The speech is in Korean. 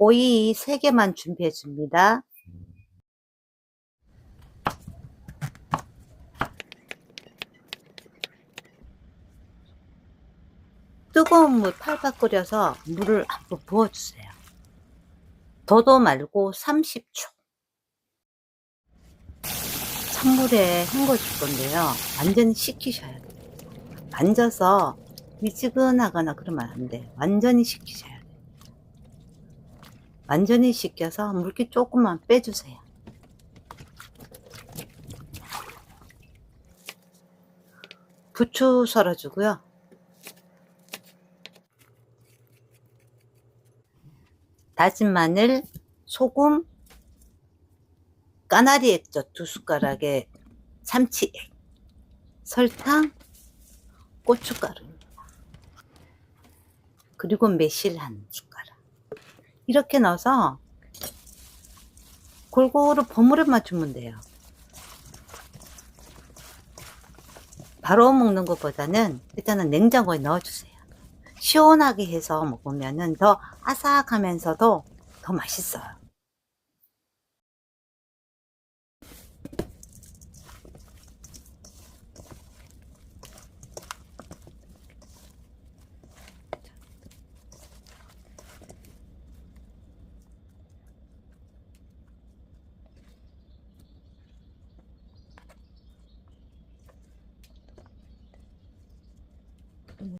오이 3개만 준비해 줍니다. 뜨거운 물 팔팔 끓여서 물을 한번 부어주세요. 더도 말고 30초. 찬물에 헹궈줄 건데요. 완전히 식히셔야 돼요. 만져서 미지근하거나 그러면 안 돼요. 완전히 식히셔야 돼요. 완전히 식혀서 물기 조금만 빼주세요. 부추 썰어주고요. 다진 마늘, 소금, 까나리 액젓 2숟가락에 참치액, 설탕, 고춧가루입니다. 그리고 매실 1숟가락. 이렇게 넣어서 골고루 버무려만 주면 돼요. 바로 먹는 것보다는 일단은 냉장고에 넣어주세요. 시원하게 해서 먹으면 더 아삭하면서도 더 맛있어요.